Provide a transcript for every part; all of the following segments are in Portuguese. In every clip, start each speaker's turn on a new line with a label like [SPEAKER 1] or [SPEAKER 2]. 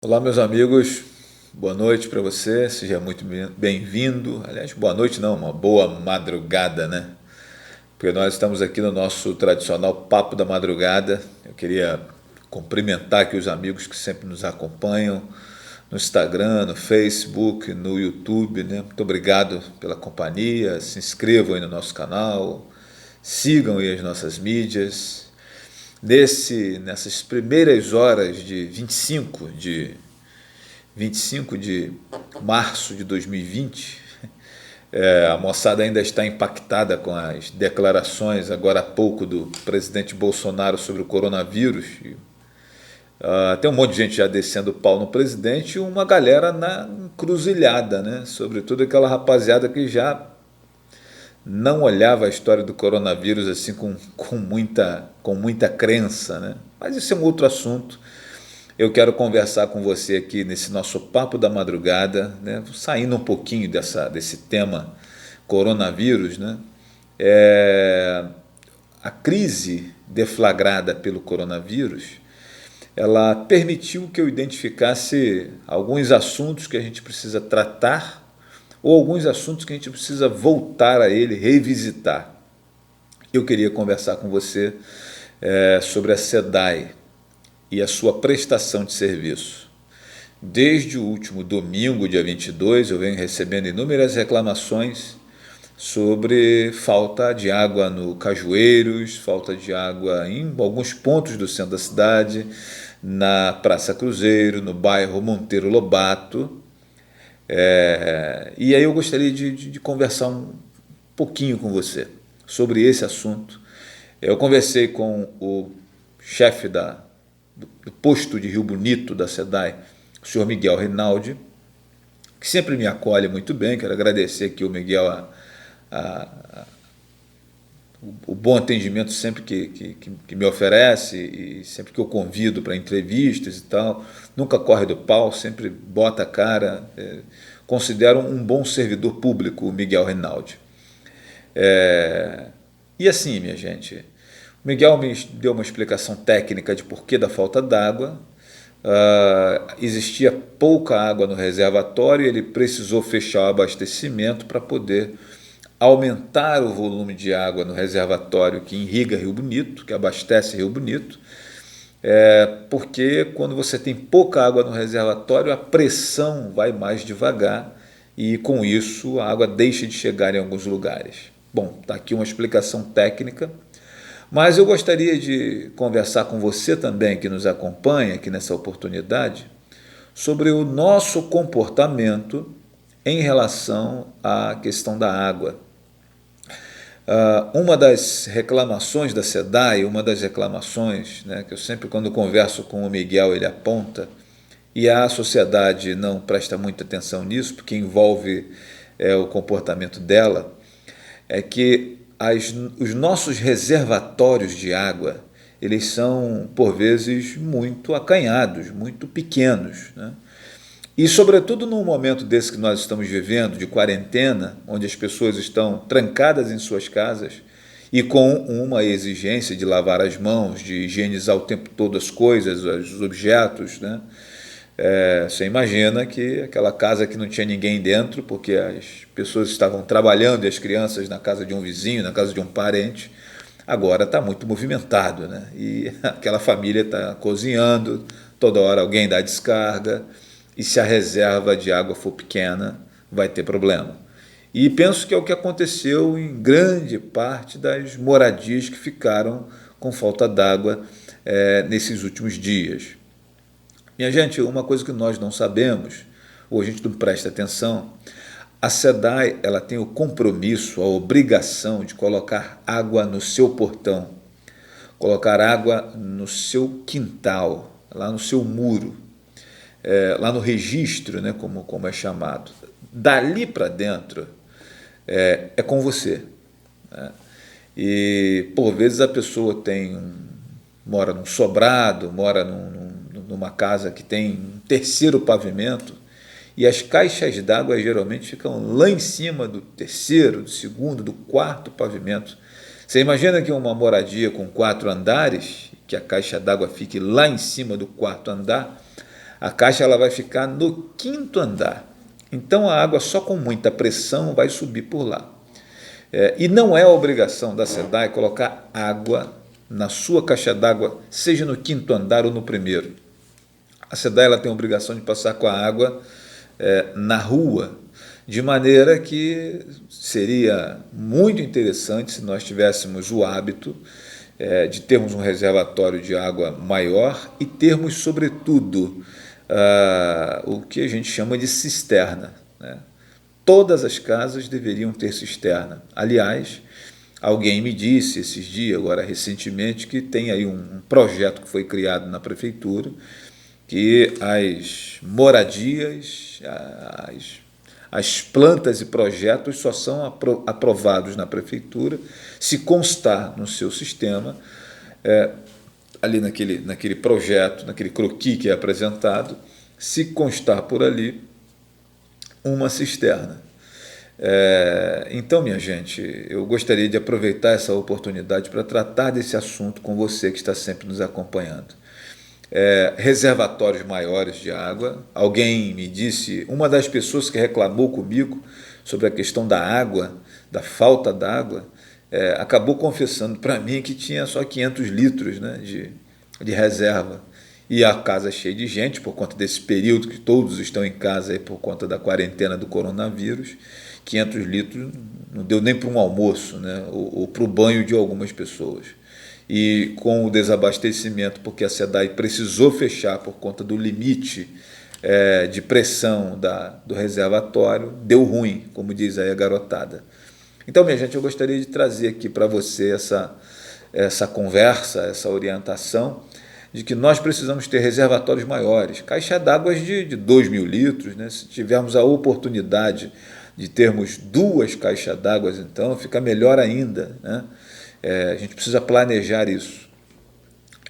[SPEAKER 1] Olá, meus amigos, boa noite para você, seja muito bem-vindo. Aliás, boa noite não, uma boa madrugada, né? Porque nós estamos aqui no nosso tradicional Papo da Madrugada. Eu queria cumprimentar aqui os amigos que sempre nos acompanham no Instagram, no Facebook, no YouTube, né? Muito obrigado pela companhia, se inscrevam aí no nosso canal, sigam aí as nossas mídias. Nessas primeiras horas de 25 de março de 2020, a moçada ainda está impactada com as declarações agora há pouco do presidente Bolsonaro sobre o coronavírus. Tem um monte de gente já descendo o pau no presidente e uma galera na encruzilhada, né? Sobretudo aquela rapaziada que já não olhava a história do coronavírus assim com muita crença, né? Mas isso é um outro assunto. Eu quero conversar com você aqui nesse nosso papo da madrugada, né? Saindo um pouquinho desse tema coronavírus, né? É, a crise deflagrada pelo coronavírus, ela permitiu que eu identificasse alguns assuntos que a gente precisa tratar ou alguns assuntos que a gente precisa voltar a ele, revisitar. Eu queria conversar com você sobre a SEDAI e a sua prestação de serviço. Desde o último domingo, dia 22, eu venho recebendo inúmeras reclamações sobre falta de água no Cajueiros, falta de água em alguns pontos do centro da cidade, na Praça Cruzeiro, no bairro Monteiro Lobato. E aí eu gostaria de conversar um pouquinho com você sobre esse assunto. Eu conversei com o chefe do posto de Rio Bonito da SEDAI, o senhor Miguel Rinaldi, que sempre me acolhe muito bem. Quero agradecer aqui o Miguel a, o bom atendimento sempre que me oferece e sempre que eu convido para entrevistas e tal. Nunca corre do pau, sempre bota a cara. Considero um bom servidor público o Miguel Rinaldi. E assim, minha gente, o Miguel me deu uma explicação técnica de porquê da falta d'água. Existia pouca água no reservatório e ele precisou fechar o abastecimento para poder aumentar o volume de água no reservatório que irriga Rio Bonito, que abastece Rio Bonito, porque quando você tem pouca água no reservatório, a pressão vai mais devagar e com isso a água deixa de chegar em alguns lugares. Bom, está aqui uma explicação técnica, mas eu gostaria de conversar com você também, que nos acompanha aqui nessa oportunidade, sobre o nosso comportamento em relação à questão da água. Uma das reclamações da SEDAI, uma das reclamações, né, que eu sempre, quando converso com o Miguel, ele aponta, e a sociedade não presta muita atenção nisso, porque envolve o comportamento dela, é que os nossos reservatórios de água, eles são, por vezes, muito acanhados, muito pequenos, né? E, sobretudo, num momento desse que nós estamos vivendo, de quarentena, onde as pessoas estão trancadas em suas casas e com uma exigência de lavar as mãos, de higienizar o tempo todo as coisas, os objetos, né? Você imagina que aquela casa que não tinha ninguém dentro, porque as pessoas estavam trabalhando e as crianças na casa de um vizinho, na casa de um parente, agora está muito movimentado, né? E aquela família está cozinhando, toda hora alguém dá descarga, e se a reserva de água for pequena, vai ter problema. E penso que é o que aconteceu em grande parte das moradias que ficaram com falta d'água nesses últimos dias. Minha gente, uma coisa que nós não sabemos, ou a gente não presta atenção, a SEDAI ela tem o compromisso, a obrigação de colocar água no seu portão, colocar água no seu quintal, lá no seu muro, lá no registro, né, como é chamado. Dali para dentro é com você, né? E por vezes a pessoa mora num sobrado, mora numa casa que tem um terceiro pavimento, e as caixas d'água geralmente ficam lá em cima do terceiro, do segundo, do quarto pavimento. Você imagina que uma moradia com 4 andares, que a caixa d'água fique lá em cima do quarto andar, A caixa ela vai ficar no quinto andar. Então a água só com muita pressão vai subir por lá. E não é a obrigação da SEDAI colocar água na sua caixa d'água, seja no quinto andar ou no primeiro. A SEDAI ela tem a obrigação de passar com a água na rua, de maneira que seria muito interessante se nós tivéssemos o hábito de termos um reservatório de água maior e termos, sobretudo, o que a gente chama de cisterna, né? Todas as casas deveriam ter cisterna. Aliás, alguém me disse esses dias, agora recentemente, que tem aí um projeto que foi criado na prefeitura, que as moradias, as plantas e projetos só são aprovados na prefeitura se constar no seu sistema, ali naquele projeto, naquele croquis que é apresentado, se constar por ali uma cisterna. Então, minha gente, eu gostaria de aproveitar essa oportunidade para tratar desse assunto com você que está sempre nos acompanhando. Reservatórios maiores de água. Alguém me disse, uma das pessoas que reclamou comigo sobre a questão da água, da falta d'água, acabou confessando para mim que tinha só 500 litros, né, de reserva. E a casa cheia de gente, por conta desse período que todos estão em casa aí por conta da quarentena do coronavírus, 500 litros não deu nem para um almoço, né, ou para o banho de algumas pessoas. E com o desabastecimento, porque a SEDAI precisou fechar por conta do limite de pressão do reservatório, deu ruim, como diz aí a garotada. Então, minha gente, eu gostaria de trazer aqui para você essa conversa, essa orientação, de que nós precisamos ter reservatórios maiores, caixa d'água de 2.000 litros, né? Se tivermos a oportunidade de termos 2 caixas d'água, então fica melhor ainda, né? A gente precisa planejar isso.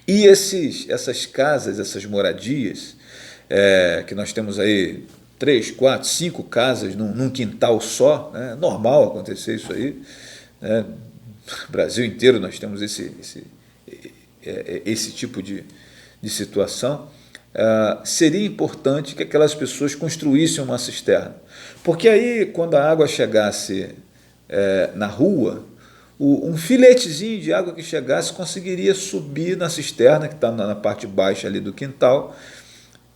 [SPEAKER 1] E essas casas, essas moradias, que nós temos aí 3, 4, 5 casas num quintal só, né? Normal acontecer isso aí, né? No Brasil inteiro nós temos esse tipo de situação. Seria importante que aquelas pessoas construíssem uma cisterna, porque aí quando a água chegasse na rua, um filetezinho de água que chegasse conseguiria subir na cisterna que está na parte baixa ali do quintal,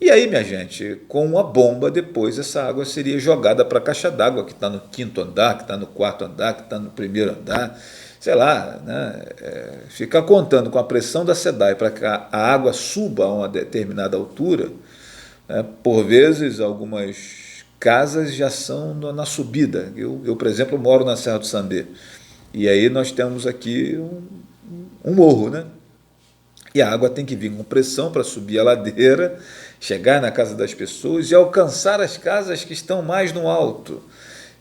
[SPEAKER 1] e aí, minha gente, com uma bomba depois essa água seria jogada para a caixa d'água que está no quinto andar, que está no quarto andar, que está no primeiro andar, sei lá, né? Ficar contando com a pressão da SEDAI para que a água suba a uma determinada altura, né? Por vezes algumas casas já são na subida. Eu, por exemplo, moro na Serra do Sambê, e aí nós temos aqui um morro, né? E a água tem que vir com pressão para subir a ladeira, chegar na casa das pessoas e alcançar as casas que estão mais no alto.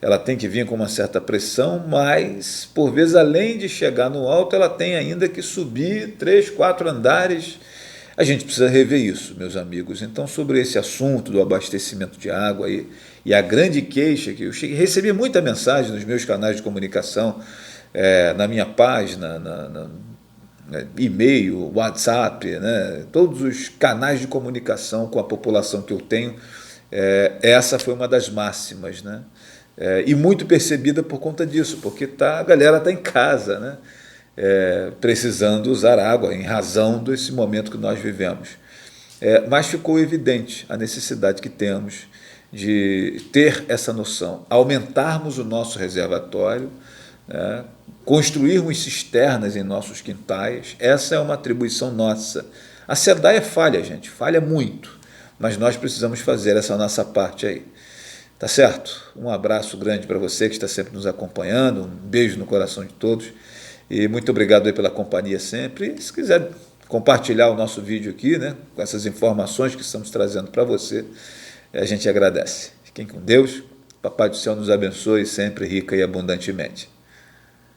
[SPEAKER 1] Ela tem que vir com uma certa pressão, mas, por vezes, além de chegar no alto, ela tem ainda que subir 3, 4 andares. A gente precisa rever isso, meus amigos. Então, sobre esse assunto do abastecimento de água e a grande queixa que eu recebi muita mensagem nos meus canais de comunicação, na minha página, e-mail, WhatsApp, né, todos os canais de comunicação com a população que eu tenho, essa foi uma das máximas, né? E muito percebida por conta disso, porque a galera está em casa, né? Precisando usar água em razão desse momento que nós vivemos. Mas ficou evidente a necessidade que temos de ter essa noção, aumentarmos o nosso reservatório, né? Construirmos cisternas em nossos quintais. Essa é uma atribuição nossa. A SEDAI falha, gente, falha muito, mas nós precisamos fazer essa nossa parte aí. Tá certo? Um abraço grande para você que está sempre nos acompanhando, um beijo no coração de todos e muito obrigado aí pela companhia sempre. E se quiser compartilhar o nosso vídeo aqui, né, com essas informações que estamos trazendo para você, a gente agradece. Fiquem com Deus, Papai do Céu nos abençoe sempre rica e abundantemente.